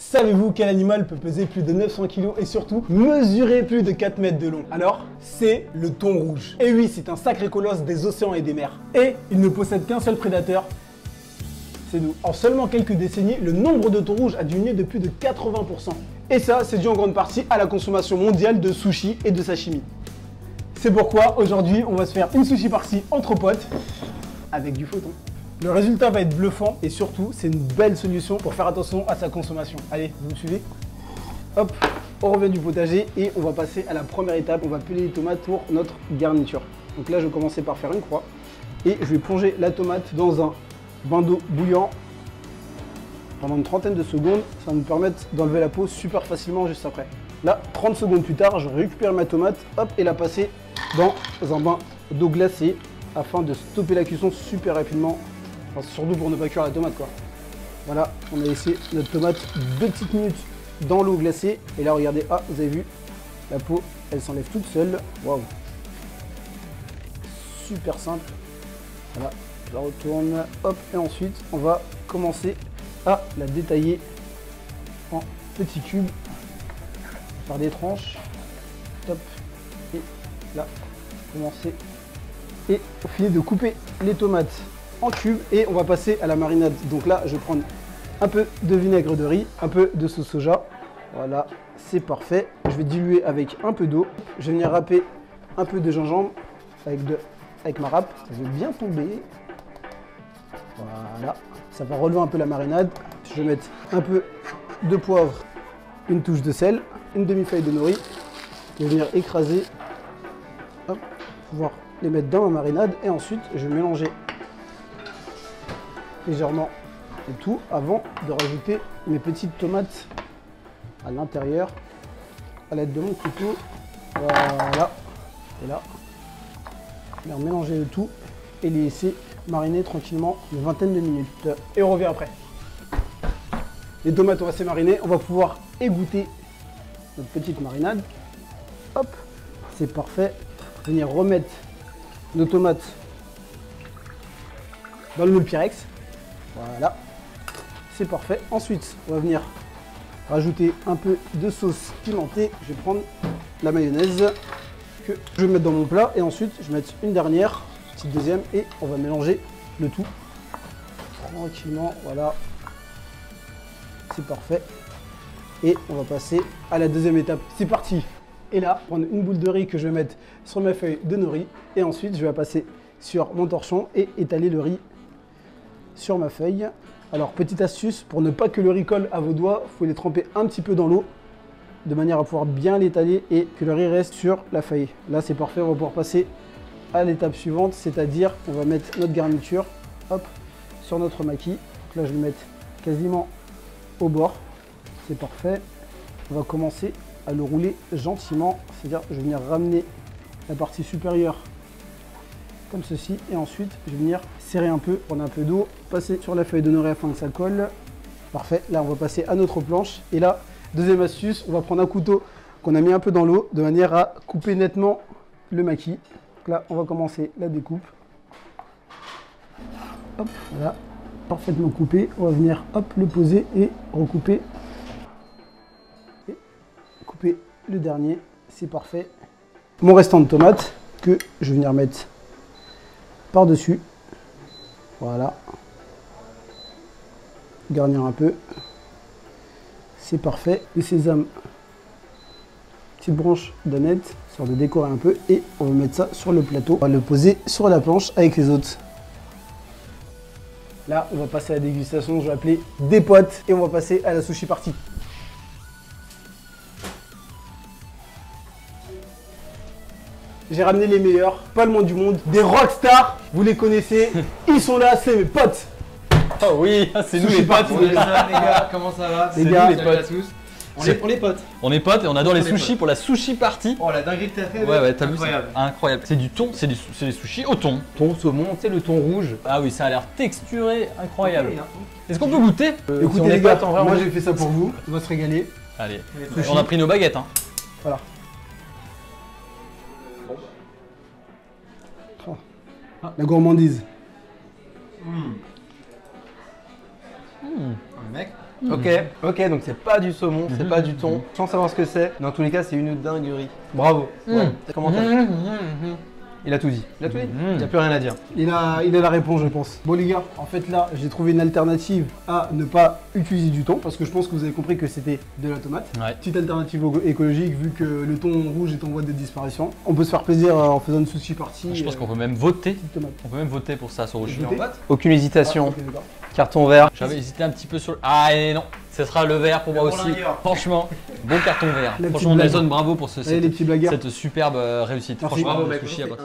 Savez-vous quel animal peut peser plus de 900 kg et surtout mesurer plus de 4 mètres de long? Alors, c'est le thon rouge. Et oui, c'est un sacré colosse des océans et des mers. Et il ne possède qu'un seul prédateur, c'est nous. En seulement quelques décennies, le nombre de thons rouges a diminué de plus de 80%. Et ça, c'est dû en grande partie à la consommation mondiale de sushi et de sashimi. C'est pourquoi aujourd'hui, on va se faire une sushi par-ci entre potes avec du faux thon. Le résultat va être bluffant et surtout, c'est une belle solution pour faire attention à sa consommation. Allez, vous me suivez? Hop, on revient du potager et on va passer à la première étape. On va peler les tomates pour notre garniture. Donc là, je vais commencer par faire une croix et je vais plonger la tomate dans un bain d'eau bouillant pendant une trentaine de secondes. Ça va nous permettre d'enlever la peau super facilement juste après. Là, 30 secondes plus tard, je récupère ma tomate, hop, et la passer dans un bain d'eau glacée afin de stopper la cuisson super rapidement. Enfin, surtout pour ne pas cuire la tomate, quoi. Voilà, on a laissé notre tomate 2 petites minutes dans l'eau glacée. Et là, regardez, ah, vous avez vu, la peau, elle s'enlève toute seule. Waouh. Super simple. Voilà, je la retourne, hop, et ensuite, on va commencer à la détailler en petits cubes. Faire des tranches. Top. Et là, commencer. Et au fil de couper les tomates en cubes et on va passer à la marinade. Donc là, je vais prendre un peu de vinaigre de riz, un peu de sauce soja. Voilà, c'est parfait. Je vais diluer avec un peu d'eau. Je vais venir râper un peu de gingembre avec ma râpe. Ça va bien tomber. Voilà, ça va relever un peu la marinade. Je vais mettre un peu de poivre, une touche de sel, une demi-feuille de nori. Je vais venir écraser, hop, pour pouvoir les mettre dans ma marinade et ensuite je vais mélanger légèrement le tout avant de rajouter mes petites tomates à l'intérieur à l'aide de mon couteau. Voilà, et là je vais mélanger le tout et les laisser mariner tranquillement une vingtaine de minutes et on revient après. Les tomates ont assez mariné, on va pouvoir égoutter notre petite marinade. Hop, c'est parfait. Venir remettre nos tomates dans le moule Pyrex. Voilà, c'est parfait. Ensuite, on va venir rajouter un peu de sauce pimentée. Je vais prendre la mayonnaise que je vais mettre dans mon plat et ensuite je vais mettre une dernière, petite deuxième et on va mélanger le tout tranquillement. Voilà, c'est parfait. Et on va passer à la deuxième étape. C'est parti! Et là, prendre une boule de riz que je vais mettre sur ma feuille de nori. Et ensuite, je vais passer sur mon torchon et étaler le riz sur ma feuille. Alors, petite astuce, pour ne pas que le riz colle à vos doigts, il faut les tremper un petit peu dans l'eau, de manière à pouvoir bien l'étaler et que le riz reste sur la feuille. Là, c'est parfait, on va pouvoir passer à l'étape suivante, c'est-à-dire on va mettre notre garniture, hop, sur notre maquis. Donc là, je vais le mettre quasiment au bord. C'est parfait. On va commencer à le rouler gentiment, c'est-à-dire je vais venir ramener la partie supérieure comme ceci et ensuite je vais venir serrer un peu, prendre un peu d'eau, passer sur la feuille de nori afin que ça colle. Parfait, là on va passer à notre planche et là, deuxième astuce, on va prendre un couteau qu'on a mis un peu dans l'eau de manière à couper nettement le maquis. Donc là on va commencer la découpe. Hop, voilà, parfaitement coupé, on va venir hop le poser et recouper. Couper le dernier, c'est parfait. Mon restant de tomates que je vais venir mettre par-dessus. Voilà. Garnir un peu. C'est parfait. Le sésame, petite branche d'aneth, histoire de décorer un peu. Et on va mettre ça sur le plateau. On va le poser sur la planche avec les autres. Là, on va passer à la dégustation. Je vais appeler des potes et on va passer à la sushi party. J'ai ramené les meilleurs, pas le monde du monde, des rockstars, vous les connaissez, ils sont là, c'est mes potes. Oh oui, c'est nous les potes. Les gars, comment ça va? Les gars, les potes à tous. On est potes. On est potes et on adore les sushis pour la sushi party. Oh la dinguerie que t'as fait. Ouais, t'as vu, incroyable. Incroyable. C'est du thon, c'est des sushis au thon. Thon, saumon, tu sais le thon rouge. Ah oui, ça a l'air texturé, incroyable. Est-ce qu'on peut goûter? Écoutez si les gars, en vrai, moi j'ai fait ça pour vous, on va se régaler. Allez, on a pris nos baguettes. Hein. Voilà. La gourmandise. Mec, Ok, donc c'est pas du saumon, c'est pas du thon. Sans savoir ce que c'est, dans tous les cas, c'est une dinguerie. Bravo. Ouais. Comment t'as Il a tout dit. Il a tout dit. Il n'y a plus rien à dire. Il a la réponse, je pense. Bon les gars, en fait là, j'ai trouvé une alternative à ne pas utiliser du thon parce que je pense que vous avez compris que c'était de la tomate. Ouais. Petite alternative écologique vu que le thon rouge est en voie de disparition. On peut se faire plaisir en faisant une sushi party. Je pense qu'on peut même voter. petite tomate. On peut même voter pour ça sur Rouge. Voter Aucune hésitation. Ah, ok, d'accord. Carton vert. J'avais hésité un petit peu sur. Ah et non, ce sera le vert pour moi Le aussi. bourlingueur. Franchement, bon carton vert. La petite Franchement, blague. Nelson, bravo pour Allez les petits blagueurs. cette superbe réussite. Merci. Franchement, Bravo, le mec. sushi à part ça.